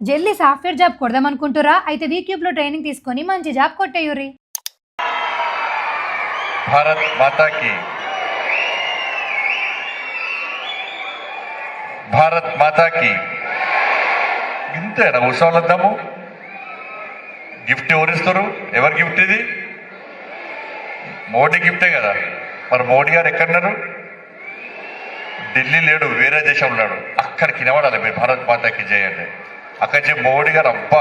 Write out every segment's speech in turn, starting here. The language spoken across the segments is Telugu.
జల్దీ సాఫ్ట్వేర్ జాబ్ కొడదామనుకుంటురా? అయితే వీక్యూబ్ లో ట్రైనింగ్ తీసుకొని మంచి జాబ్ కొట్టేయుర్రి. భారత్ మాతాకి భారత్ మాతాకి ఇంతేనా ఉత్సవాలు వద్దాము? గిఫ్ట్ ఎవరిస్తారు? ఎవరు గిఫ్ట్ ఇది? మోడీ గిఫ్టే కదా. మరి మోడీ గారు ఎక్కడున్నారు? ఢిల్లీ లేడు, వేరే దేశంలో ఉన్నాడు. అక్కడికి నిలబడాలి మీరు భారత్ మాతాకి చేయండి. అక్కడి మోడీ గారు అబ్బా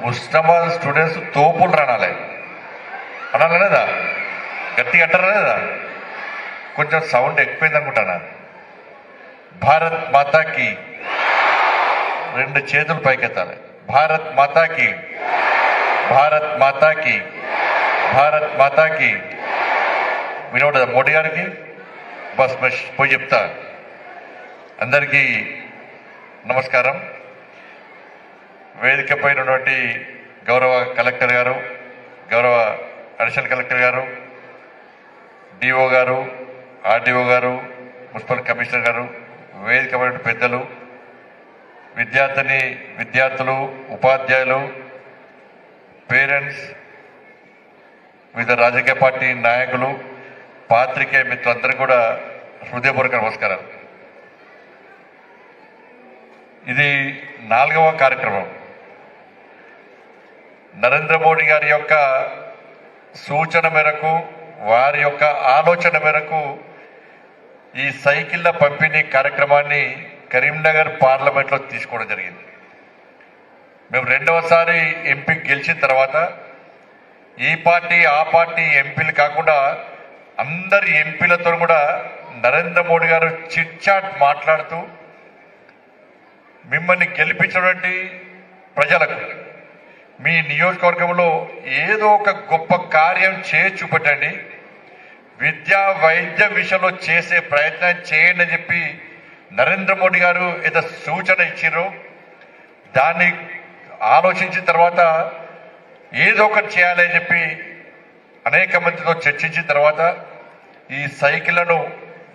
ఉస్మానాబాద్ స్టూడెంట్స్ తోపులు రానాలి అనాలి లేదా? గట్టిగా అంటారా లేదా? కొంచెం సౌండ్ ఎక్కువైంది అనుకుంటానా? భారత్ మాతాకి రెండు చేతులు పైకెత్తాలి. భారత్ మాతాకి, భారత్ మాతాకి, భారత్ మాతాకి. వినోడ మోడీ గారికి బస్ బస్ పోయి చెప్తా. అందరికీ నమస్కారం. వేదిక పైన ఉన్నటువంటి గౌరవ కలెక్టర్ గారు, గౌరవ అడిషనల్ కలెక్టర్ గారు, డిఓ గారు, ఆర్డీఓ గారు, మున్సిపల్ కమిషనర్ గారు, వేదిక పైన పెద్దలు, విద్యార్థులు, ఉపాధ్యాయులు, పేరెంట్స్, వివిధ రాజకీయ పార్టీ నాయకులు, పాత్రికేయ మిత్రులందరూ కూడా హృదయపూర్వక నమస్కారాలు. ఇది 4వ కార్యక్రమం. నరేంద్ర మోడీ గారి యొక్క సూచన మేరకు, వారి యొక్క ఆలోచన మేరకు ఈ సైకిళ్ల పంపిణీ కార్యక్రమాన్ని కరీంనగర్ పార్లమెంట్లో తీసుకోవడం జరిగింది. మేము 2వసారి ఎంపీ గెలిచిన తర్వాత ఈ పార్టీ ఆ పార్టీ ఎంపీలు కాకుండా అందరి ఎంపీలతో కూడా నరేంద్ర మోడీ గారు చిట్ చాట్ మాట్లాడుతూ మిమ్మల్ని గెలిపించినటువంటి ప్రజలకు మీ నియోజకవర్గంలో ఏదో ఒక గొప్ప కార్యం చేసి చూపెట్టండి, విద్యా వైద్య విషయంలో చేసే ప్రయత్నం చేయండి అని చెప్పి నరేంద్ర మోడీ గారు ఏదో సూచన ఇచ్చారో దాన్ని ఆలోచించిన తర్వాత ఏదో ఒకటి చేయాలని చెప్పి అనేక మందితో చర్చించిన తర్వాత ఈ సైకిళ్లను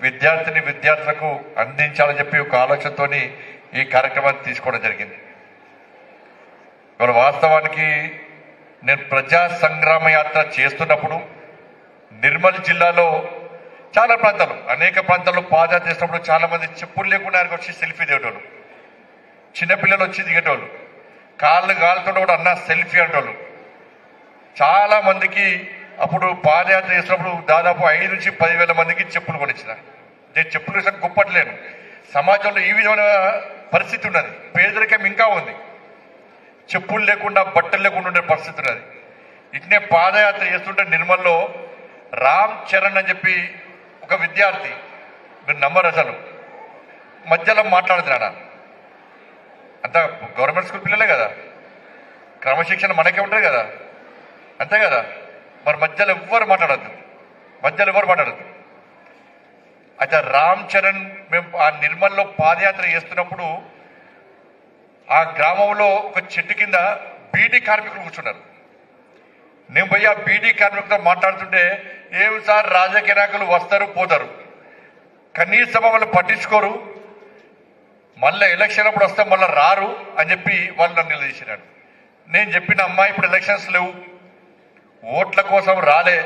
విద్యార్థులకు అందించాలని చెప్పి ఒక ఆలోచనతో ఈ కార్యక్రమాన్ని తీసుకోవడం జరిగింది. ఇవాళ వాస్తవానికి నేను ప్రజా సంగ్రామ యాత్ర చేస్తున్నప్పుడు నిర్మల్ జిల్లాలో చాలా ప్రాంతాలు, అనేక ప్రాంతాల్లో పాదయాత్ర చేసినప్పుడు చాలా మంది చెప్పులు లేకుండా ఆయనకు వచ్చి సెల్ఫీ దిగేటోళ్ళు, చిన్నపిల్లలు వచ్చి దిగేటోళ్ళు, కాళ్ళు కాలుతుంటే కూడా అన్న సెల్ఫీ అంటోళ్ళు. చాలా మందికి అప్పుడు పాదయాత్ర చేసినప్పుడు దాదాపు 5 నుంచి 10,000 మందికి చెప్పులు కొనిచ్చిన. నేను చెప్పులు వేసాక గొప్పట్లేను. సమాజంలో ఈ విధమైన పరిస్థితి ఉన్నది. పేదరికం ఇంకా ఉంది. చెప్పులు లేకుండా, బట్టలు లేకుండా ఉండే పరిస్థితి ఉన్నది. ఇట్నే పాదయాత్ర చేస్తుంటే నిర్మల్లో రామ్ చరణ్ అని చెప్పి ఒక విద్యార్థి, మీరు నమ్మరు అసలు, మధ్యలో మాట్లాడుతున్నాడా? అంతా గవర్నమెంట్ స్కూల్ పిల్లలే కదా, క్రమశిక్షణ మనకే ఉంటుంది కదా, అంతే కదా. మరి మధ్యలో ఎవ్వరు మాట్లాడద్దు. అయితే రామ్ చరణ్ మేము ఆ నిర్మల్లో పాదయాత్ర చేస్తున్నప్పుడు ఆ గ్రామంలో ఒక చెట్టు కింద బీడీ కార్మికులు కూర్చున్నారు. నేను పోయి ఆ బీడీ కార్మికులతో మాట్లాడుతుంటే, ఏం సార్ రాజకీయ నాయకులు వస్తారు పోతారు, కనీసం వాళ్ళు పట్టించుకోరు, మళ్ళీ ఎలక్షన్ అప్పుడు వస్తే మళ్ళీ రారు అని చెప్పి వాళ్ళు నన్ను నిలదీసినాడు. నేను చెప్పిన అమ్మా, ఇప్పుడు ఎలక్షన్స్ లేవు, ఓట్ల కోసం రాలే,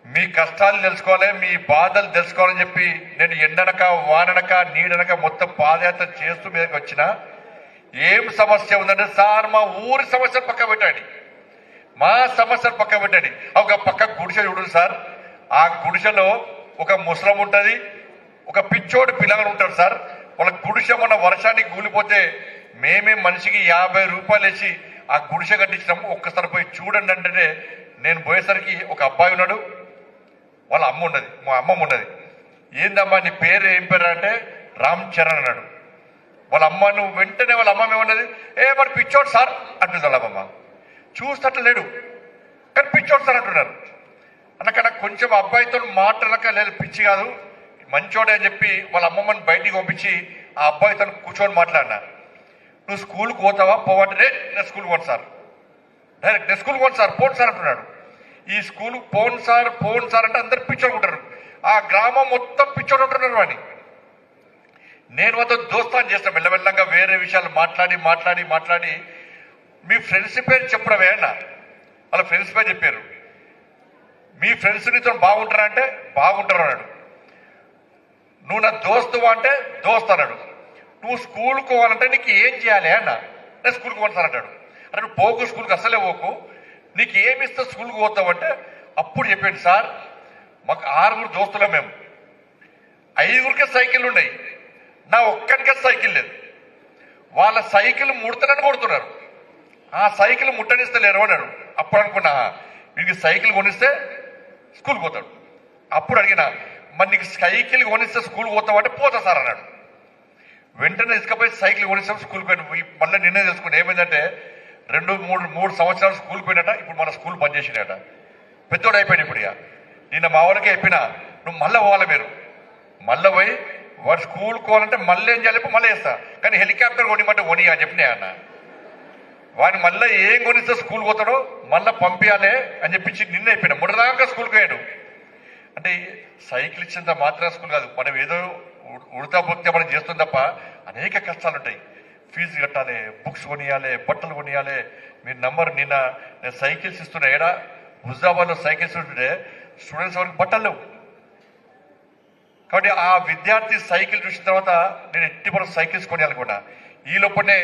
మీ కష్టాలు తెలుసుకోవాలి, మీ బాధలు తెలుసుకోవాలని చెప్పి నేను ఎండనక వాననక నీడనక మొత్తం పాదయాత్ర చేస్తూ మీదకి వచ్చిన. ఏం సమస్య ఉందంటే, సార్ మా ఊరి సమస్యలు పక్క పెట్టండి, మా సమస్యలు పక్క పెట్టండి. ఒక పక్క గుడిసె చూడండి సార్, ఆ గుడిసెలో ఒక ముసలం ఉంటుంది, ఒక పిచ్చోడు పిల్లలు ఉంటారు సార్. వాళ్ళ గుడిసె మొన్న వర్షానికి కూలిపోతే మేమే మనిషికి 50 రూపాయలు వేసి ఆ గుడిసె కట్టించినాము, ఒక్కసారి పోయి చూడండి అంటే నేను పోయేసరికి ఒక అబ్బాయి ఉన్నాడు, వాళ్ళ అమ్మ ఉన్నది, మా అమ్మమ్మ ఉన్నది. ఏందమ్మా నీ పేరు ఏం పేరు అంటే రామ్ చరణ్ అన్నాడు. వాళ్ళ అమ్మను వెంటనే వాళ్ళ అమ్మమ్మ ఏమన్నది, మరి పిచ్చోడు సార్ అంటుంది వాళ్ళ అమ్మమ్మ. చూస్తట్టు లేడు కానీ పిచ్చోడు సార్ అంటున్నారు. అన్నకన్నా కొంచెం అబ్బాయితో మాట్లాడక, లేదు పిచ్చి కాదు మంచోడే అని చెప్పి వాళ్ళ అమ్మమ్మని బయటికి పంపించి ఆ అబ్బాయితో కూర్చొని మాట్లాడినా. నువ్వు స్కూల్కి పోతావా పోవంటే, నేను స్కూల్కి పోను సార్, డైరెక్ట్ నేను స్కూల్కి పోను సార్, పోను సార్ అంటున్నాడు. ఈ స్కూల్ పోను సార్ అంటే అందరు పిచ్చోడుకుంటారు. ఆ గ్రామం మొత్తం పిచ్చోడు అంటున్నారు వాడిని. నేను మాతో దోస్తాను చేస్తాను మెల్లమెల్లంగా వేరే విషయాలు మాట్లాడి మీ ఫ్రెండ్స్ పేరు చెప్పడమే అన్న. వాళ్ళ ఫ్రెండ్స్ పేరు చెప్పారు. మీ ఫ్రెండ్స్ నీతో బాగుంటారా అంటే బాగుంటారు అన్నాడు. నువ్వు నా దోస్తువా అంటే దోస్తు అన్నాడు. నువ్వు స్కూల్కి పోవాలంటే నీకు ఏం చేయాలి అన్న. నేను స్కూల్కి పోతాను అంటాడు. అంటే నువ్వు పోకు, స్కూల్కి అసలే పోకు, నీకు ఏమి ఇస్తా స్కూల్కి పోతావు అంటే అప్పుడు చెప్పాడు, సార్ మాకు 6 దోస్తులం, మేము 5 సైకిల్ ఉన్నాయి, నా ఒక్కడికే సైకిల్ లేదు. వాళ్ళ సైకిల్ ముడతనని కొడుతున్నారు, ఆ సైకిల్ ముట్టనిస్తలేరు అన్నాడు. అప్పుడు అనుకున్నా వీడికి సైకిల్ కొనిస్తే స్కూల్కి పోతాడు. అప్పుడు అడిగిన, మరి నీకు సైకిల్ కొనిస్తే స్కూల్కి పోతావు అంటే పోతా సార్ అన్నాడు. వెంటనే తీసుకపోయి సైకిల్ కొనిస్తాం స్కూల్కి పోయిన. మళ్ళీ నిర్ణయం చేసుకుని ఏమైందంటే 2-3 సంవత్సరాలు స్కూల్కి పోయినట. ఇప్పుడు మన స్కూల్ పనిచేసినట, పెద్దోడు అయిపోయాడు. ఇప్పుడు ఇక నిన్న మా వాళ్ళకే చెప్పినా, నువ్వు మళ్ళీ పోవాలి, మీరు మళ్ళీ పోయి వాడు స్కూల్కి పోవాలంటే మళ్ళీ ఏం చేయాలి, మళ్ళీ వేస్తా, కానీ హెలికాప్టర్ కొనిమంటే కొని అని చెప్పినా అన్న. వాడిని మళ్ళీ ఏం కొనిస్తే స్కూల్ పోతాడో మళ్ళీ పంపించాలి అని చెప్పించి నిన్న అయిపోయినా. మొదటిదాకా స్కూల్కి పోయాడు. అంటే సైకిల్ ఇచ్చేంత మాత్రం స్కూల్ కాదు, మనం ఏదో ఉడతా పొక్తే మనం చేస్తుంది తప్ప అనేక కష్టాలు ఉంటాయి. ఫీజు కట్టాలి, బుక్స్ కొనియాలి, బట్టలు కొనియాలి. మీరు నంబర్ నిన్న నేను సైకిల్స్ ఇస్తున్నా, ఏడా హుజాబాద్లో సైకిల్స్ ఉంటుంటే స్టూడెంట్స్ ఎవరికి బట్టలు లేవు. కాబట్టి ఆ విద్యార్థి సైకిల్ చూసిన తర్వాత నేను ఎట్టి మనం సైకిల్స్ కొనియాలనుకున్నా. ఈ లోపలనే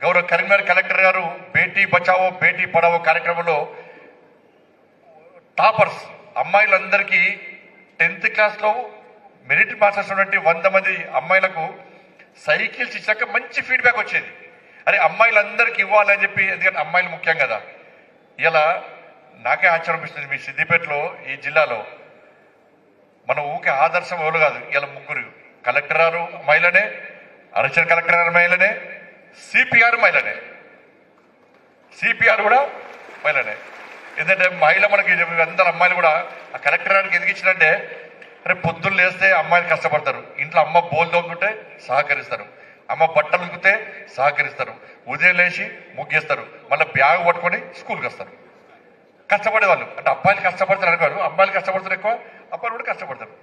గౌరవ కరీంనగర్ కలెక్టర్ గారు బేటీ బచావో బేటీ పడావో కార్యక్రమంలో టాపర్స్ అమ్మాయిలందరికీ 10th క్లాస్లో మెరిట్ పాసెస్ ఉన్నటువంటి 100 మంది అమ్మాయిలకు సైకిల్స్ ఇచ్చాక మంచి ఫీడ్బ్యాక్ వచ్చేది. అరే అమ్మాయిలందరికీ ఇవ్వాలని చెప్పి, ఎందుకంటే అమ్మాయిలు ముఖ్యం కదా. ఇలా నాకే ఆశ్చర్యం అనిపిస్తుంది, మీ సిద్దిపేటలో ఈ జిల్లాలో మన ఊకే ఆదర్శం ఎవరు కాదు. ఇలా 3 కలెక్టర్ గారు మహిళనే, అడిషనల్ కలెక్టర్ గారు మహిళనే, సిపిఆర్ మహిళనే, సిపిఆర్ కూడా మహిళనే. ఎందుకంటే మహిళ మనకి అందరు అమ్మాయిలు కూడా ఆ కలెక్టర్ గారికి ఎందుకు ఇచ్చినంటే, రేపు పొద్దున్న లేస్తే అమ్మాయిలు కష్టపడతారు, ఇంట్లో అమ్మ బోల్ దొంగుంటే సహకరిస్తారు, అమ్మ బట్టలు ఉతికితే సహకరిస్తారు, ఉదయం లేచి ముగ్గేస్తారు, మళ్ళీ బ్యాగ్ పట్టుకొని స్కూల్కి వస్తారు. కష్టపడే వాళ్ళు అంటే అబ్బాయిలు కష్టపడతారు అనుకోరు, అమ్మాయిలు కష్టపడతారు ఎక్కువ, అబ్బాయిలు కూడా కష్టపడతారు.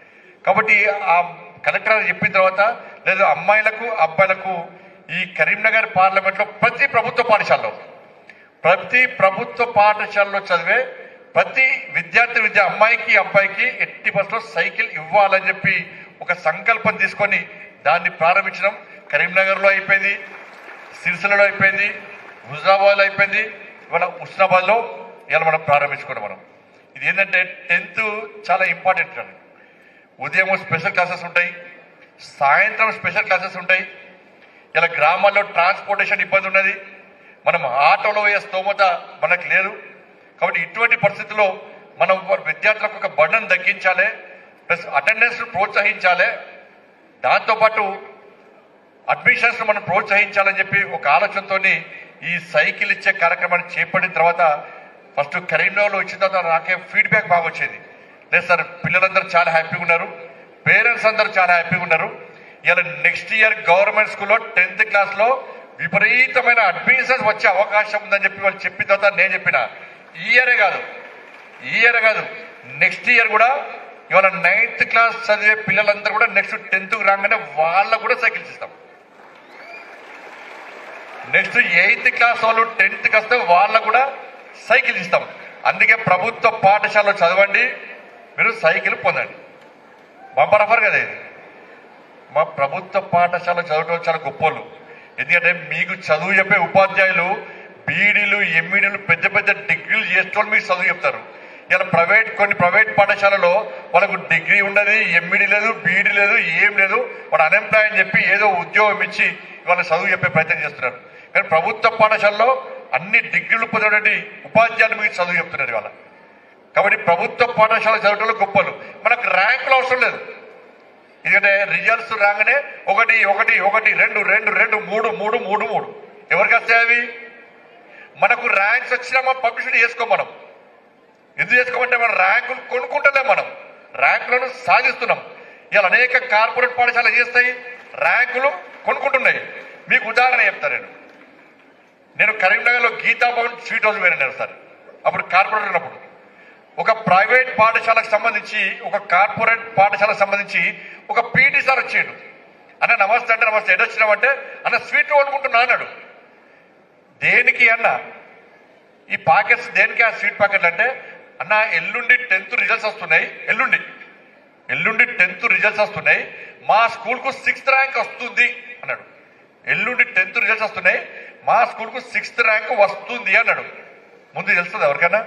కాబట్టి ఆ కలెక్టర్ చెప్పిన తర్వాత లేదు అమ్మాయిలకు అబ్బాయిలకు ఈ కరీంనగర్ పార్లమెంట్లో ప్రతి ప్రభుత్వ పాఠశాలలో చదివే ప్రతి విద్యార్థి అమ్మాయికి అబ్బాయికి 80% సైకిల్ ఇవ్వాలని చెప్పి ఒక సంకల్పం తీసుకొని దాన్ని ప్రారంభించడం. కరీంనగర్లో అయిపోయింది, సిరిసిల్లలో అయిపోయింది, హుజాబాద్లో అయిపోయింది, ఇవాళ హుస్నాబాద్లో ఇలా మనం ప్రారంభించుకున్నాం. మనం ఇది ఏంటంటే 10th చాలా ఇంపార్టెంట్ అండి. ఉదయం స్పెషల్ క్లాసెస్ ఉంటాయి, సాయంత్రం స్పెషల్ క్లాసెస్ ఉంటాయి. ఇలా గ్రామాల్లో ట్రాన్స్పోర్టేషన్ ఇబ్బంది ఉన్నది, మనం ఆటోలో పోయే స్తోమత మనకు లేదు. కాబట్టి ఇటువంటి పరిస్థితుల్లో మనం విద్యార్థులకు ఒక బర్డన్ తగ్గించాలి, ప్లస్ అటెండెన్స్ ప్రోత్సహించాలి, దాంతోపాటు అడ్మిషన్స్ మనం ప్రోత్సహించాలని చెప్పి ఒక ఆలోచనతో ఈ సైకిల్ ఇచ్చే కార్యక్రమాన్ని చేపట్టిన తర్వాత ఫస్ట్ కరీంనగర్లో వచ్చిన తర్వాత నాకే ఫీడ్బ్యాక్ బాగా వచ్చేది. లేదు సార్ పిల్లలందరూ చాలా హ్యాపీగా ఉన్నారు, పేరెంట్స్ అందరూ చాలా హ్యాపీగా ఉన్నారు. ఇలా నెక్స్ట్ ఇయర్ గవర్నమెంట్ స్కూల్లో 10th క్లాస్లో విపరీతమైన అడ్మిషన్స్ వచ్చే అవకాశం ఉందని చెప్పి వాళ్ళు చెప్పిన తర్వాత నేను చెప్పిన ఈ ఇయరే కాదు నెక్స్ట్ ఇయర్ కూడా ఇవాళ 9th క్లాస్ చదివే పిల్లలందరూ కూడా నెక్స్ట్ 10th రాగానే వాళ్ళకు కూడా సైకిల్స్ ఇస్తాం. నెక్స్ట్ 8th క్లాస్ వాళ్ళు 10th వస్తే వాళ్ళకు కూడా సైకిల్ ఇస్తాం. అందుకే ప్రభుత్వ పాఠశాలలో చదవండి, మీరు సైకిల్ పొందండి. బంపర్ ఆఫర్ కదా ఇది. మా ప్రభుత్వ పాఠశాల చదవడం చాలా గొప్పలు. ఎందుకంటే మీకు చదువు చెప్పే ఉపాధ్యాయులు బీఈడీలు ఎంఈడీలు పెద్ద డిగ్రీలు చేసేవాళ్ళు మీకు చదువు చెప్తారు. ఇలా కొన్ని ప్రైవేట్ పాఠశాలలో వాళ్ళకు డిగ్రీ ఉండదు, ఎంఈడీ లేదు, బీఈడీ లేదు, ఏం లేదు, వాడు అన్ఎంప్లాయ్ అని చెప్పి ఏదో ఉద్యోగం ఇచ్చి వాళ్ళ చదువు చెప్పే ప్రయత్నం చేస్తున్నారు. కానీ ప్రభుత్వ పాఠశాలలో అన్ని డిగ్రీలు పొందినటువంటి ఉపాధ్యాయులు మీకు చదువు చెప్తున్నారు ఇవాళ. కాబట్టి ప్రభుత్వ పాఠశాల చదవడంలో గొప్పలు. మనకు ర్యాంకులు అవసరం లేదు, ఎందుకంటే రిజల్ట్స్ రాగానే 1 1 1 2 2 2 3 3 ఎవరికి వస్తాయి అవి? మనకు ర్యాంక్స్ వచ్చినా మనం పబ్లిసిటీ చేసుకోం. మనం ఎందుకు చేసుకోమంటే మనం ర్యాంకులు కొనుక్కుంటలేం, మనం ర్యాంకులను సాధిస్తున్నాం. ఇలా అనేక కార్పొరేట్ పాఠశాలలు చేస్తాయి, ర్యాంకులు కొనుక్కుంటున్నాయి. మీకు ఉదాహరణ చెప్తాను. నేను కరీంనగర్లో గీతాభవన్ స్వీట్ హౌస్ పోయినాను సార్. అప్పుడు కార్పొరేటర్ ఉన్నప్పుడు ఒక ప్రైవేట్ పాఠశాలకు సంబంధించి ఒక కార్పొరేట్ పాఠశాలకు సంబంధించి ఒక పీటీ సార్ వచ్చాడు. అన్న నమస్తే అంటే నమస్తే ఎడొచ్చినామంటే అన్న స్వీట్లు వండుకుంటున్నా అన్నాడు. దేనికి అన్న ఈ పాకెట్స్ దేనికి ఆ స్వీట్ ప్యాకెట్లు అంటే అన్న ఎల్లుండి 10th రిజల్ట్స్ వస్తున్నాయి, ఎల్లుండి 10th రిజల్ట్స్ వస్తున్నాయి, మా స్కూల్కు 6th ర్యాంక్ వస్తుంది అన్నాడు. ఎల్లుండి 10th రిజల్ట్స్ వస్తున్నాయి, మా స్కూల్కు 6th ర్యాంక్ వస్తుంది అన్నాడు. ముందు తెలుస్తుంది ఎవరికైనా?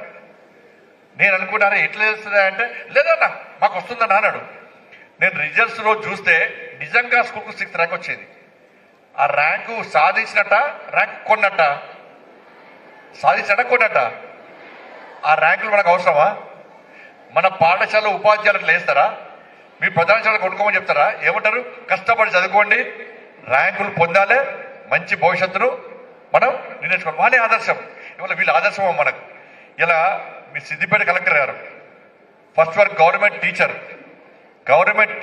నేను అనుకున్నాను ఎట్లా తెలుస్తుందా అంటే లేదన్నా మాకు వస్తుందని అన్నాడు. నేను రిజల్ట్స్ రోజు చూస్తే నిజంగా స్కూల్కు 6th ర్యాంక్ వచ్చేది. ఆ ర్యాంకు సాధించినట్ట, ర్యాంక్ కొన్నట్ట, సాధించట కొన్నట్ట. ఆ ర్యాంకులు మనకు అవసరమా? మన పాఠశాల ఉపాధ్యాయులకు లేస్తారా? మీ ప్రధానశాల కొనుక్కోమని చెప్తారా? ఏమంటారు? కష్టపడి చదువుకోండి, ర్యాంకులు పొందాలే, మంచి భవిష్యత్తును మనం నిర్ణయించుకోవాలి. వాళ్ళే ఆదర్శం. ఇవాళ వీళ్ళ ఆదర్శం మనకు. ఇలా మీ సిద్దిపేట కలెక్టర్ గారు ఫస్ట్ వరకు గవర్నమెంట్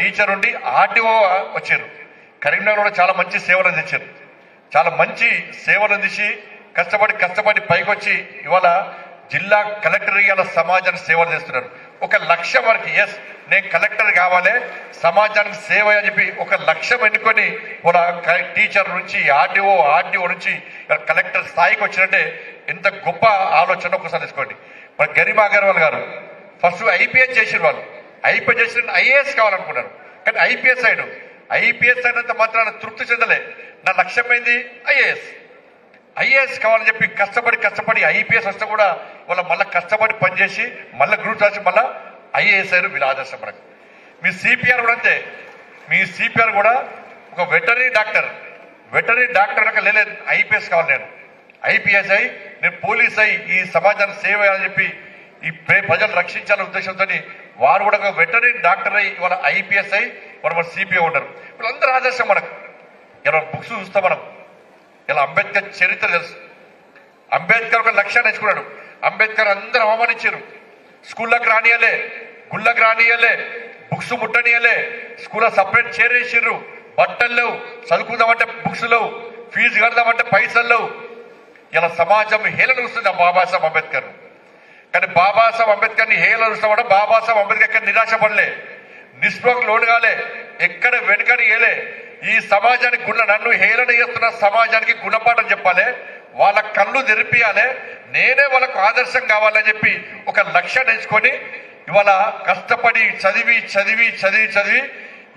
టీచర్ ఉండి ఆర్టీఓ వచ్చారు. కరీంనగర్ కూడా చాలా మంచి సేవలు అందించారు. చాలా మంచి సేవలు అందించి కష్టపడి పైకి వచ్చి ఇవాళ జిల్లా కలెక్టర్ ఇవాళ సమాజానికి సేవలు చేస్తున్నారు. ఒక లక్ష్యం వరకు ఎస్ నేను కలెక్టర్ కావాలి, సమాజానికి సేవ అని చెప్పి ఒక లక్ష్యం ఎన్నుకొని వాళ్ళ టీచర్ నుంచి ఆర్టీఓ నుంచి కలెక్టర్ స్థాయికి వచ్చినట్టే ఎంత గొప్ప ఆలోచన ఒకసారి తీసుకోండి. మరి గరిమా అగర్వాల్ గారు ఫస్ట్ ఐపీఎస్ చేసిన వాళ్ళు, ఐపీఎస్ చేసిన ఐఏఎస్ కావాలనుకున్నారు. కానీ ఐపీఎస్ అయినంత మాత్రాన తృప్తి చెందలే. నా లక్ష్యం ఏంది? ఐఏఎస్ కావాలని చెప్పి కష్టపడి ఐపీఎస్ వస్తే కూడా వాళ్ళ మళ్ళీ కష్టపడి పనిచేసి మళ్ళీ గ్రూప్ రాసి మళ్ళీ ఐఏఎస్ అయ్యారు. వీళ్ళ ఆదర్శం మనకు. మీ సిపిఆర్ కూడా అంతే. మీ సిపిఆర్ కూడా ఒక వెటరీ డాక్టర్ అనక లేదు ఐపీఎస్ కావాలి, నేను ఐపీఎస్ అయి నేను పోలీస్ అయి ఈ సమాజానికి సేవ అని చెప్పి ఈ ప్రజలు రక్షించాలనే ఉద్దేశంతో వారు కూడా ఒక వెటరీ డాక్టర్ అయి ఇవాళ ఐపీఎస్ అయి మన సిపిఐ ఉన్నారు. వీళ్ళందరూ ఆదర్శం మనకు. ఇలా బుక్స్ చూస్తాం మనం. ఇలా అంబేద్కర్ చరిత్ర తెలుసు. అంబేద్కర్ ఒక లక్ష్యాన్ని ఎంచుకున్నాడు. అంబేద్కర్ అందరూ అవమానించారు. స్కూళ్ళకి రానియలే, గుళ్ళకి రానియలే, బుక్స్ ముట్టనియలే, స్కూల్లో సపరేట్ చేరేసిర్రు, బట్టలు లేవు, చదువుకుందామంటే బుక్స్ లేవు, ఫీజు కడదామంటే పైసలు లేవు. ఇలా సమాజం హేళన చూస్తుంది ఆ బాబాసాహెబ్ అంబేద్కర్. కానీ బాబాసాహెబ్ అంబేద్కర్ని హేళన చూస్తామంటే బాబాసాహెబ్ అంబేద్కర్ ఎక్కడ నిరాశపడలే, నిస్పృహకు లోను కాలే, ఎక్కడ వెనుకని ఏలే. ఈ సమాజానికి నన్ను హేళన చేస్తున్న సమాజానికి గుణపాఠం చెప్పాలి, వాళ్ళ కళ్ళు తెరిపియాలి, నేనే వాళ్ళకు ఆదర్శం కావాలని చెప్పి ఒక లక్ష్యాన్ని ఎంచుకొని ఇవాళ కష్టపడి చదివి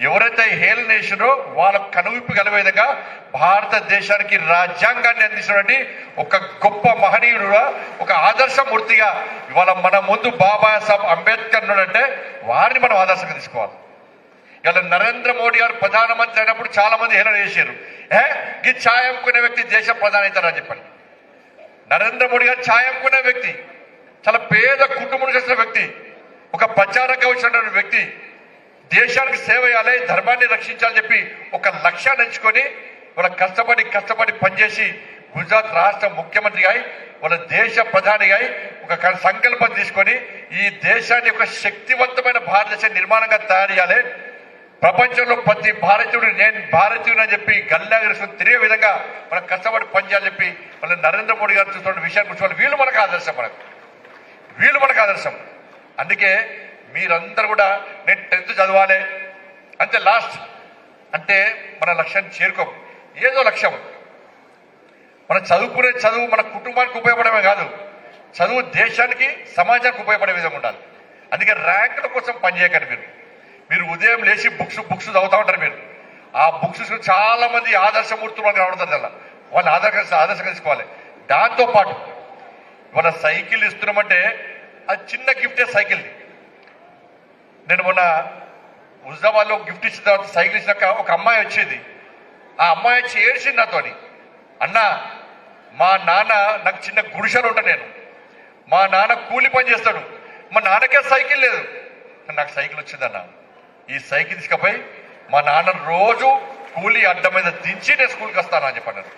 ఎవరైతే హేళన చేసినో వాళ్ళకు కనువిప్పు కలిగే విధంగా భారతదేశానికి రాజ్యాంగాన్ని అందించినటువంటి ఒక గొప్ప మహనీయుడుగా, ఒక ఆదర్శమూర్తిగా ఇవాళ మన ముందు బాబాసాహెబ్ అంబేద్కర్ అంటే వారిని మనం ఆదర్శంగా తీసుకోవాలి. ఇలా నరేంద్ర మోడీ గారు ప్రధానమంత్రి అయినప్పుడు చాలా మంది హేళన చేశారు. ఈ ఛాయ్ అమ్ముకునే వ్యక్తి దేశ ప్రధాని అవుతారని చెప్పండి. నరేంద్ర మోడీ గారు ఛాయ్ అమ్ముకునే వ్యక్తి, చాలా పేద కుటుంబం చేసిన వ్యక్తి, ఒక ప్రచారంగా వచ్చిన వ్యక్తి, దేశానికి సేవ చేయాలి, ధర్మాన్ని రక్షించాలని చెప్పి ఒక లక్ష్యాన్ని ఎంచుకొని వాళ్ళ కష్టపడి పనిచేసి గుజరాత్ రాష్ట్ర ముఖ్యమంత్రిగా వాళ్ళ దేశ ప్రధానిగా ఒక సంకల్పం తీసుకొని ఈ దేశాన్ని ఒక శక్తివంతమైన భారతదేశ నిర్మాణంగా తయారు చేయాలి, ప్రపంచంలో ప్రతి భారతీయుడు నేను భారతీయుడు అని చెప్పి గల్లాగిరిసుకుని తిరిగే విధంగా మనం కష్టపడి పనిచేయాలని చెప్పి వాళ్ళ నరేంద్ర మోడీ గారు చూస్తున్న విషయాన్ని గురించి వీళ్ళు మనకు ఆదర్శం. అందుకే మీరందరూ కూడా నేను 10th చదవాలి అంతే లాస్ట్ అంటే మన లక్ష్యాన్ని చేరుకోం. ఏదో లక్ష్యం, మనం చదువుకునే చదువు మన కుటుంబానికి ఉపయోగపడమే కాదు, చదువు దేశానికి సమాజానికి ఉపయోగపడే విధంగా ఉండాలి. అందుకే ర్యాంకుల కోసం పనిచేయకండి. మీరు ఉదయం లేచి బుక్స్ చదువుతూ ఉంటారు. మీరు ఆ బుక్స్ చాలా మంది ఆదర్శమూర్తులు మనకు రావడం అలా వాళ్ళు ఆదర్శంగా తీసుకోవాలి. దాంతోపాటు మన సైకిల్ ఇస్తున్నామంటే అది చిన్న గిఫ్టే సైకిల్ది. నేను మొన్న హుజాబాద్లో గిఫ్ట్ ఇచ్చిన తర్వాత సైకిల్ ఇచ్చినాక ఒక అమ్మాయి వచ్చేది. ఆ అమ్మాయి వచ్చి ఏడ్చింది నాతోని, అన్నా మా నాన్న నాకు చిన్న గుడిసెలు ఉంటా, నేను మా నాన్న కూలి పని చేస్తాడు, మా నాన్నకే సైకిల్ లేదు, నాకు సైకిల్ వచ్చిందన్న. ఈ సైకిల్ తీసుకపోయి మా నాన్న రోజు కూలి అడ్డ మీద దించి నేను స్కూల్కి వస్తాను అని చెప్పన్నాను.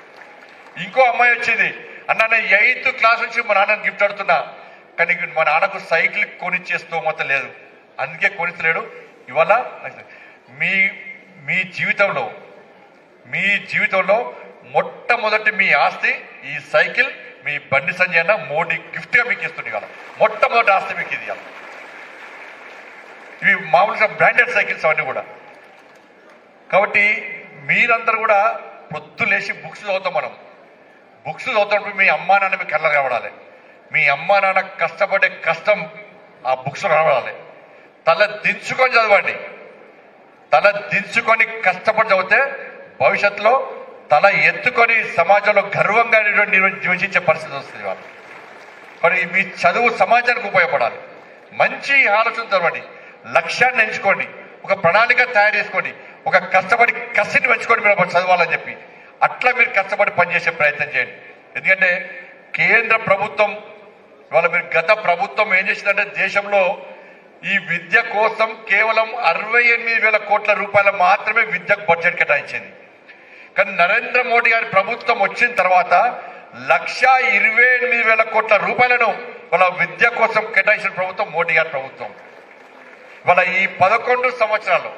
ఇంకో అమ్మాయి వచ్చింది, అన్న నేను 8th క్లాస్ నుంచి మా నాన్నని గిఫ్ట్ అడుగుతున్నా, కానీ మా నాన్నకు సైకిల్ కొనిచ్చేస్తూ మొత్తం లేదు, అందుకే కొనిస్తలేడు. ఇవాళ మీ జీవితంలో మొట్టమొదటి మీ ఆస్తి ఈ సైకిల్, మీ బండి సంజయ్ అన్న మోడీ గిఫ్ట్గా మీకు ఇస్తుంది. ఇవాళ మొట్టమొదటి ఆస్తి మీకు ఇది. ఇవి మామూలుగా బ్రాండెడ్ సైకిల్స్ అవన్నీ కూడా. కాబట్టి మీరందరూ కూడా పొద్దు లేచి బుక్స్ చదువుతాం. మనం బుక్స్ చదువుతున్నప్పుడు మీ అమ్మా నాన్న మీ కళ్ళ కనబడాలి. మీ అమ్మా నాన్న కష్టపడే కష్టం ఆ బుక్స్ కనబడాలి. తల దించుకొని చదవండి. తల దించుకొని కష్టపడి చదివితే భవిష్యత్తులో తల ఎత్తుకొని సమాజంలో గర్వంగా జీవించే పరిస్థితి వస్తుంది. వాళ్ళు మరి మీ చదువు సమాజానికి ఉపయోగపడాలి. మంచి ఆలోచన చదవండి, లక్ష్యాన్ని ఎంచుకోండి, ఒక ప్రణాళిక తయారు చేసుకోండి, ఒక కష్టపడి కసిని పెంచుకొని మీరు చదవాలని చెప్పి అట్లా మీరు కష్టపడి పనిచేసే ప్రయత్నం చేయండి. ఎందుకంటే కేంద్ర ప్రభుత్వం ఇవాళ మీరు గత ప్రభుత్వం ఏం చేసిందంటే దేశంలో ఈ విద్య కోసం కేవలం 68,000 కోట్ల రూపాయలు మాత్రమే విద్యకు బడ్జెట్ కేటాయించింది. కానీ నరేంద్ర మోడీ గారి ప్రభుత్వం వచ్చిన తర్వాత 128,000 కోట్ల రూపాయలను వాళ్ళ విద్య కోసం కేటాయించిన ప్రభుత్వం మోడీ గారి ప్రభుత్వం. వాళ్ళ ఈ 11 సంవత్సరాల్లో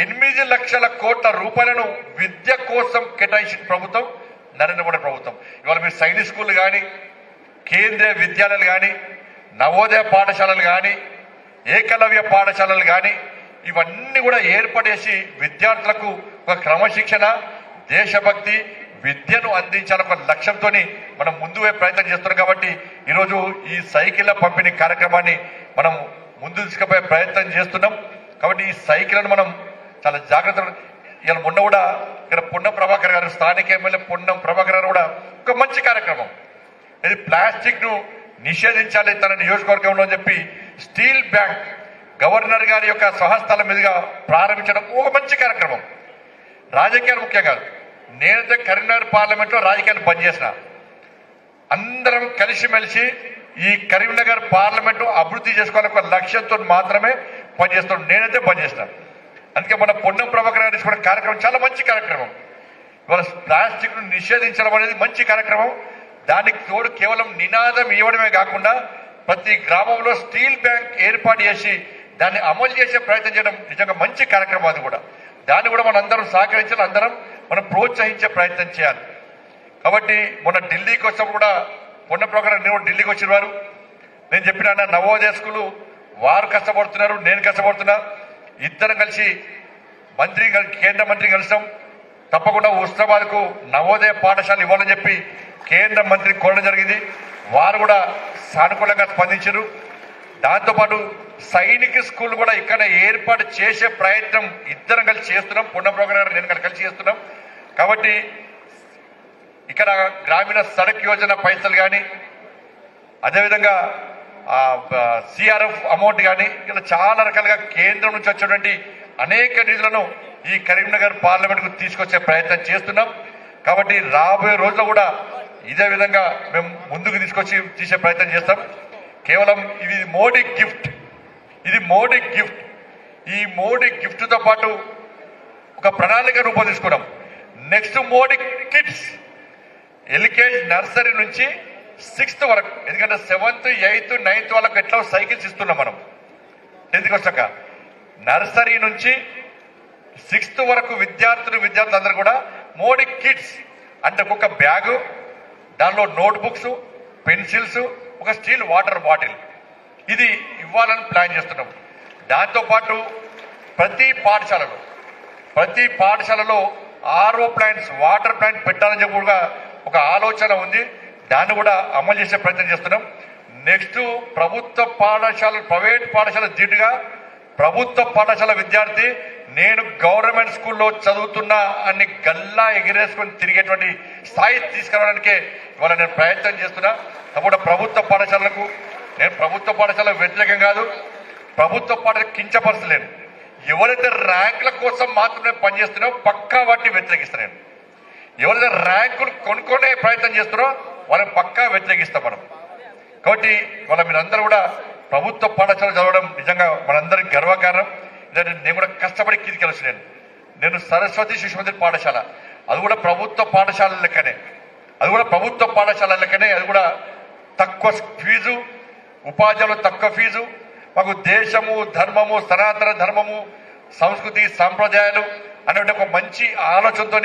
8 లక్షల కోట్ల రూపాయలను విద్య కోసం కేటాయించిన ప్రభుత్వం నరేంద్ర మోడీ ప్రభుత్వం. ఇవాళ మీరు సైనిక్ స్కూల్ కానీ, కేంద్రీయ విద్యాలయాలు కానీ, నవోదయ పాఠశాలలు కానీ, ఏకలవ్య పాఠశాలలు కానీ ఇవన్నీ కూడా ఏర్పడేసి విద్యార్థులకు ఒక క్రమశిక్షణ, దేశభక్తి, విద్యను అందించాలన్న ఒక లక్ష్యంతో మనం ముందు ప్రయత్నం చేస్తున్నాం. కాబట్టి ఈరోజు ఈ సైకిళ్ల పంపిణీ కార్యక్రమాన్ని మనం ముందు తీసుకుపోయే ప్రయత్నం చేస్తున్నాం. కాబట్టి ఈ సైకిళ్లను మనం చాలా జాగ్రత్తగా ఇలా మొన్న కూడా ఇక్కడ పొన్నం ప్రభాకర్ గారు, స్థానిక ఎమ్మెల్యే పొన్నం ప్రభాకర్ గారు కూడా ఒక మంచి కార్యక్రమం, ఇది ప్లాస్టిక్ ను నిషేధించాలి తన నియోజకవర్గంలో అని చెప్పి స్టీల్ బ్యాంక్ గవర్నర్ గారి యొక్క స్వహస్తాల మీదుగా ప్రారంభించడం ఒక మంచి కార్యక్రమం. రాజకీయాలు ముఖ్యం కాదు. నేనైతే కరీంనగర్ పార్లమెంట్లో రాజకీయాలు పనిచేసిన, అందరం కలిసిమెలిసి ఈ కరీంనగర్ పార్లమెంటు అభివృద్ధి చేసుకోవాలని ఒక లక్ష్యంతో మాత్రమే పనిచేస్తున్నాం. నేనైతే పనిచేసిన. అందుకే మన పొన్నం ప్రభాకర్ గారు తీసుకున్న కార్యక్రమం చాలా మంచి కార్యక్రమం. ఇవాళ ప్లాస్టిక్ ను నిషేధించడం అనేది మంచి కార్యక్రమం. దానికి తోడు కేవలం నినాదం ఇవ్వడమే కాకుండా ప్రతి గ్రామంలో స్టీల్ బ్యాంక్ ఏర్పాటు చేసి దాన్ని అమలు చేసే ప్రయత్నం చేయడం నిజంగా మంచి కార్యక్రమం. అది కూడా దాన్ని కూడా మనం అందరం సహకరించాలి, అందరం మనం ప్రోత్సహించే ప్రయత్నం చేయాలి. కాబట్టి మొన్న ఢిల్లీకి వచ్చినప్పుడు కూడా మొన్న ప్రోగ్రాం నేను ఢిల్లీకి వచ్చిన వారు నేను చెప్పిన నవోదయ స్కూలు వారు కష్టపడుతున్నారు, నేను కష్టపడుతున్నా, ఇద్దరం కలిసి కేంద్ర మంత్రి కలిసాం. తప్పకుండా హుస్నాబాద్కు నవోదయ పాఠశాల ఇవ్వాలని చెప్పి కేంద్ర మంత్రి కోరడం జరిగింది. వారు కూడా సానుకూలంగా స్పందించారు. దాంతోపాటు సైనిక స్కూల్ కూడా ఇక్కడ ఏర్పాటు చేసే ప్రయత్నం ఇద్దరం కలిసి చేస్తున్నాం. పొన్నం ప్రోగ్రాం గారు నేను కలిసి చేస్తున్నాం. కాబట్టి ఇక్కడ గ్రామీణ సడక్ యోజన పైసలు కానీ, అదేవిధంగా సిఆర్ఎఫ్ అమౌంట్ కానీ, ఇలా చాలా రకాలుగా కేంద్రం నుంచి వచ్చేటువంటి అనేక నిధులను ఈ కరీంనగర్ పార్లమెంట్కు తీసుకొచ్చే ప్రయత్నం చేస్తున్నాం. కాబట్టి రాబోయే రోజుల్లో కూడా ఇదే విధంగా మేము ముందుకు తీసుకొచ్చి తీసే ప్రయత్నం చేస్తాం. కేవలం ఇది మోడీ గిఫ్ట్, ఇది మోడీ గిఫ్ట్. ఈ మోడీ గిఫ్ట్తో పాటు ఒక ప్రణాళిక రూపొందించుకున్నాం. Next Modi kids, LKG nursery నుంచి 6th వరకు, ఎందుకంటే 7th, 8th, 9th వాళ్ళకు ఎట్లా సైకిల్స్ ఇస్తున్నాం మనం 10th వచ్చాక. నర్సరీ నుంచి 6th వరకు విద్యార్థులందరూ కూడా మోడీ కిడ్స్ అంటే ఒక బ్యాగు, దానిలో నోట్బుక్స్, పెన్సిల్స్, ఒక స్టీల్ వాటర్ బాటిల్ ఇది ఇవ్వాలని ప్లాన్ చేస్తున్నాం. దాంతోపాటు ప్రతి పాఠశాలలో ఆర్ఓ ప్లాంట్స్, వాటర్ ప్లాంట్ పెట్టాలని చెప్పి కూడా ఒక ఆలోచన ఉంది. దాన్ని కూడా అమలు చేసే ప్రయత్నం చేస్తున్నాం. నెక్స్ట్ ప్రభుత్వ పాఠశాల, ప్రైవేట్ పాఠశాల ధీటుగా ప్రభుత్వ పాఠశాల విద్యార్థి నేను గవర్నమెంట్ స్కూల్లో చదువుతున్నా అని గల్లా ఎగిరేసుకొని తిరిగేటువంటి స్థాయి తీసుకురావడానికే ఇవాళ నేను ప్రయత్నం చేస్తున్నా. తప్పకుండా ప్రభుత్వ పాఠశాలకు, నేను ప్రభుత్వ పాఠశాల వ్యతిరేకం కాదు, ప్రభుత్వ పాఠశాల కించపరచలేను. ఎవరైతే ర్యాంకుల కోసం మాత్రమే పనిచేస్తున్నారో పక్కా వాటిని వ్యతిరేకిస్తాను నేను. ఎవరైతే ర్యాంకులు కొనుక్కునే ప్రయత్నం చేస్తున్నారో వాళ్ళని పక్కా వ్యతిరేకిస్తాం మనం. కాబట్టి వాళ్ళ మీరందరూ కూడా ప్రభుత్వ పాఠశాల చదవడం నిజంగా మనందరికి గర్వకారణం. నేను కూడా కష్టపడి కిందికెళ్ళచ్చు. నేను సరస్వతి శిశు మందిర్ పాఠశాల, అది కూడా ప్రభుత్వ పాఠశాల లెక్కనే, అది కూడా తక్కువ ఫీజు, ఉపాధ్యాయులు తక్కువ ఫీజు. మాకు దేశము, ధర్మము, సనాతన ధర్మము, సంస్కృతి, సాంప్రదాయాలు అనే ఒక మంచి ఆలోచనతో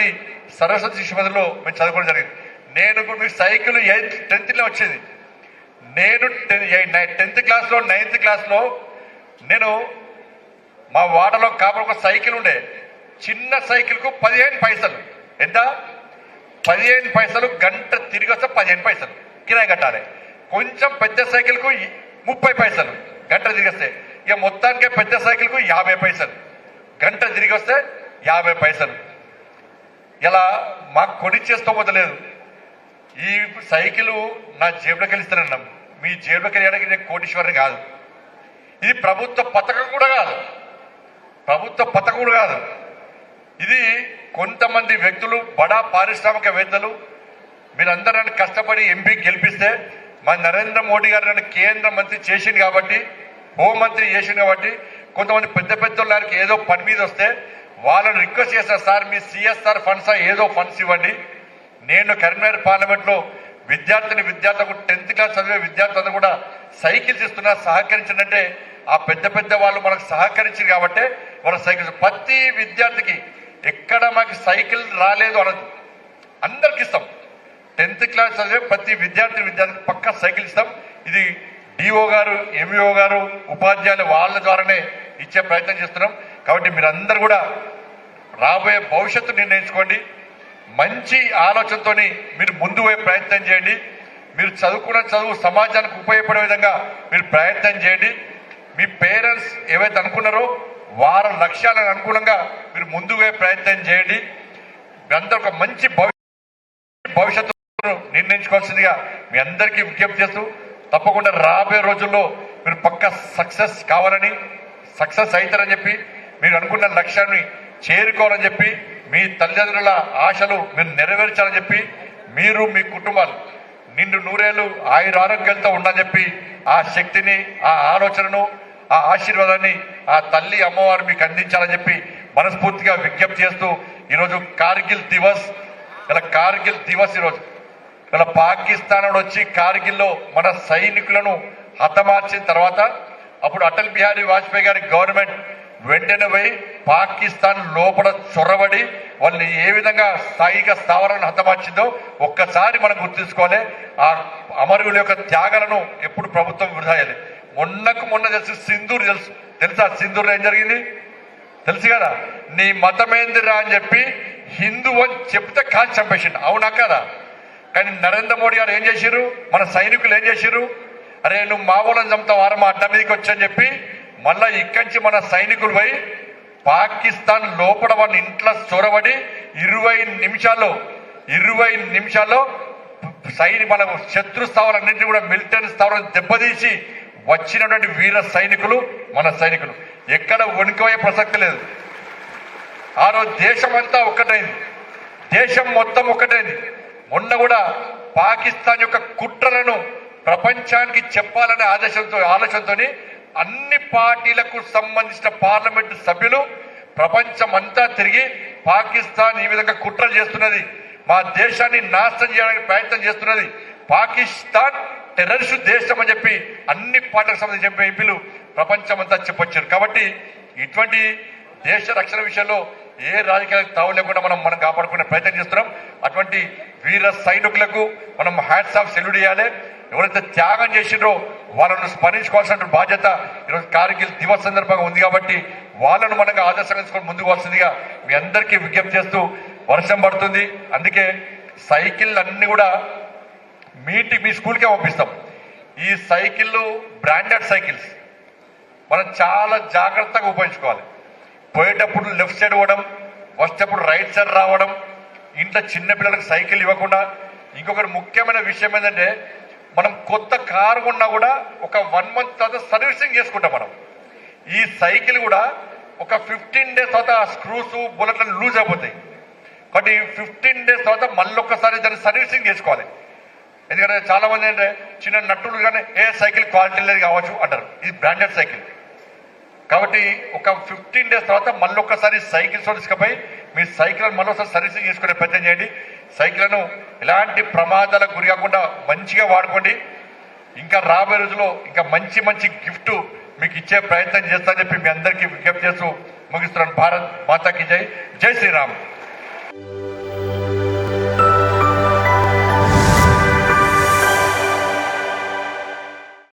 సరస్వతి శిశు మందిర్లో మేము చదువుకోవడం జరిగింది. నేను ఇప్పుడు మీకు సైకిల్ 10th వచ్చేది. నేను 10th క్లాస్లో 9th క్లాస్లో నేను మా వాడలో కాపురం ఒక సైకిల్ ఉండే, చిన్న సైకిల్కు 15 పైసలు. ఎంత? 15 పైసలు. గంట తిరిగి వస్తే 15 పైసలు కిరాయి కట్టాలి. కొంచెం పెద్ద సైకిల్కు 30 పైసలు గంట తిరిగి వస్తే. ఇక మొత్తానికే పెద్ద సైకిల్కు 50 పైసలు గంట తిరిగి వస్తే 50 పైసలు. ఇలా మాకు కొనిచ్చేసుకోవద్దు. ఈ సైకిల్ నా జేబులోకి వెళ్ళిస్తానన్నాం. మీ జేబులోకి వెళ్ళడానికి నేను కోటీశ్వరుని కాదు. ఇది ప్రభుత్వ పథకం కూడా కాదు. ఇది కొంతమంది వ్యక్తులు, బడా పారిశ్రామికవేత్తలు, మీరందరూ నన్ను కష్టపడి ఎంపీ గెలిపిస్తే మా నరేంద్ర మోడీ గారు నన్ను కేంద్ర మంత్రి చేసింది కాబట్టి, హోంమంత్రి చేసింది కాబట్టి, కొంతమంది పెద్ద వాళ్ళకి ఏదో పని మీద వస్తే వాళ్ళని రిక్వెస్ట్ చేస్తారు, సార్ మీ సిఎస్ఆర్ ఫండ్స్ ఏదో ఫండ్స్ ఇవ్వండి. నేను కరీంనగర్ పార్లమెంట్లో విద్యార్థులకు 10th క్లాస్ చదివే విద్యార్థులందరూ కూడా సైకిల్స్ ఇస్తున్నా, సహకరించండి. ఆ పెద్ద వాళ్ళు మనకు సహకరించారు కాబట్టి వాళ్ళ సైకిల్స్ ప్రతి విద్యార్థికి ఎక్కడ మాకు సైకిల్ రాలేదు అనదు, అందరికి ఇస్తాం. 10th క్లాస్ చదివే ప్రతి విద్యార్థికి పక్కా సైకిల్ ఇస్తాం. ఇది డిఓ గారు, ఎంఈఓ గారు, ఉపాధ్యాయులు వాళ్ళ ద్వారానే ఇచ్చే ప్రయత్నం చేస్తున్నాం. కాబట్టి మీరందరూ కూడా రాబోయే భవిష్యత్తు నిర్ణయించుకోండి. మంచి ఆలోచనతో మీరు ముందు పోయే ప్రయత్నం చేయండి. మీరు చదువుకున్న చదువు సమాజానికి ఉపయోగపడే విధంగా మీరు ప్రయత్నం చేయండి. మీ పేరెంట్స్ ఏవైతే అనుకున్నారో వారి లక్ష్యాలకు అనుగుణంగా మీరు ముందుకు పోయే ప్రయత్నం చేయండి. మీ అందరూ ఒక మంచి భవిష్యత్తు నిర్ణయించుకోవాల్సిందిగా మీ అందరికీ విజ్ఞప్తి చేస్తూ, తప్పకుండా రాబోయే రోజుల్లో మీరు పక్కా సక్సెస్ కావాలని, సక్సెస్ అవుతారని చెప్పి, మీరు అనుకున్న లక్ష్యాన్ని చేరుకోవాలని చెప్పి, మీ తల్లిదండ్రుల ఆశలు మీరు నెరవేర్చాలని చెప్పి, మీరు మీ కుటుంబాలు నిండు నూరేళ్లు ఆయురారోగ్యాలతో ఉండాలని చెప్పి, ఆ శక్తిని, ఆ ఆలోచనను, ఆ ఆశీర్వాదాన్ని ఆ తల్లి అమ్మవారు మీకు అందించాలని చెప్పి మనస్ఫూర్తిగా విజ్ఞప్తి చేస్తూ, ఈరోజు కార్గిల్ దివస్. ఈరోజు ఇలా పాకిస్తాన్ వచ్చి కార్గిల్లో మన సైనికులను హతమార్చిన తర్వాత అప్పుడు అటల్ బిహారీ వాజ్పేయి గారి గవర్నమెంట్ వెంటనే పోయి పాకిస్తాన్ లోపల చొరబడి వాళ్ళని ఏ విధంగా స్థాయిక స్థావరాలను హతమార్చిందో ఒక్కసారి మనం గుర్తుంచుకోవాలి. ఆ అమరుల యొక్క త్యాగాలను ఎప్పుడు ప్రభుత్వం వృధా చేయాలి. మొన్న తెలుసా సింధూర్లో ఏం జరిగింది తెలుసు కదా. నీ మతమేందిరా అని చెప్పి హిందూ అని చెప్తే కాల్చి చంపేసిండు, అవునా కదా. కానీ నరేంద్ర మోడీ గారు ఏం చేశారు, మన సైనికులు ఏం చేశారు, అరే నువ్వు మావోలను చంపుతావు వారు మా అడ్డ మీదకి వచ్చని చెప్పి మళ్ళా ఇక్కడి నుంచి మన సైనికులు పోయి పాకిస్తాన్ లోపల వాళ్ళ ఇంట్లో చొరబడి 20 నిమిషాల్లో మన శత్రు స్థావరాలన్నింటినీ కూడా మిలిటరీ స్థావరాలు దెబ్బతీసి వచ్చినటువంటి వీర సైనికులు మన సైనికులు. ఎక్కడ వణికిపోయే ప్రసక్తి లేదు. ఆ రోజు దేశమంతా ఒక్కటైంది, దేశం మొత్తం ఒక్కటైంది. మొన్న కూడా పాకిస్తాన్ యొక్క కుట్రలను ప్రపంచానికి చెప్పాలనే ఆలోచనతో అన్ని పార్టీలకు సంబంధించిన పార్లమెంటు సభ్యులు ప్రపంచమంతా తిరిగి పాకిస్తాన్ ఈ విధంగా కుట్రలు చేస్తున్నది, మా దేశాన్ని నాశనం చేయడానికి ప్రయత్నం చేస్తున్నది, పాకిస్తాన్ టెర్రరిస్ట్ దేశం అని చెప్పి అన్ని పార్టీలకు సంబంధించిన ఎంపీలు ప్రపంచమంతా చెప్పొచ్చారు. కాబట్టి ఇటువంటి దేశ రక్షణ విషయంలో ఏ రాజకీయాలకు తావు లేకుండా మనం కాపాడుకునే ప్రయత్నం చేస్తున్నాం. అటువంటి వీర సైనికులకు మనం హ్యాట్స్ ఆఫ్ సెల్యూట్ చేయాలి. ఎవరైతే త్యాగం చేసిండ్రో వాళ్ళను స్మరించుకోవాల్సిన బాధ్యత ఈరోజు కార్గిల్ దివస్ సందర్భంగా ఉంది. కాబట్టి వాళ్ళను మనకు ఆదర్శంగా తీసుకొని ముందుకు వస్తుందిగా మీ అందరికీ విజ్ఞప్తి చేస్తూ, వర్షం పడుతుంది అందుకే సైకిల్ అన్ని కూడా మీ స్కూల్కే పంపిస్తాం. ఈ సైకిళ్ళు బ్రాండెడ్ సైకిల్స్ మనం చాలా జాగ్రత్తగా ఉపయోగించుకోవాలి. పోయేటప్పుడు లెఫ్ట్ సైడ్ పోవడం, వచ్చేటప్పుడు రైట్ సైడ్ రావడం, ఇంట్లో చిన్నపిల్లలకు సైకిల్ ఇవ్వకుండా. ఇంకొకటి ముఖ్యమైన విషయం ఏంటంటే, మనం కొత్త కారు కొన్నా కూడా ఒక 1 month తర్వాత సర్వీసింగ్ చేసుకుంటాం మనం. ఈ సైకిల్ కూడా ఒక 15 days తర్వాత స్క్రూస్ బుల్లెట్లు లూజ్ అయిపోతాయి. కాబట్టి 15 days తర్వాత మళ్ళీ ఒక్కసారి దాన్ని సర్వీసింగ్ చేసుకోవాలి. ఎందుకంటే చాలా మంది ఏంటంటే చిన్న నట్టులు కానీ సైకిల్ క్వాలిటీ లేదు కావచ్చు అంటారు. ఇది బ్రాండెడ్ సైకిల్ కాబట్టి ఒక 15 days తర్వాత మళ్ళీ ఒక్కసారి సైకిల్స్ తీసుకుపోయి మీ సైకిల్ మళ్ళీ ఒకసారి సర్వీసింగ్ చేసుకునే ప్రయత్నం చేయండి. సైకిళ్లను ఎలాంటి ప్రమాదాలకు గురి కాకుండా మంచిగా వాడుకోండి. ఇంకా రాబోయే రోజుల్లో ఇంకా మంచి గిఫ్ట్ మీకు ఇచ్చే ప్రయత్నం చేస్తానని చెప్పి మీ అందరికీ విజ్ఞప్తి చేస్తూ ముగిస్తున్నాను. భారత్ మాతాకి జై, జై శ్రీరామ్.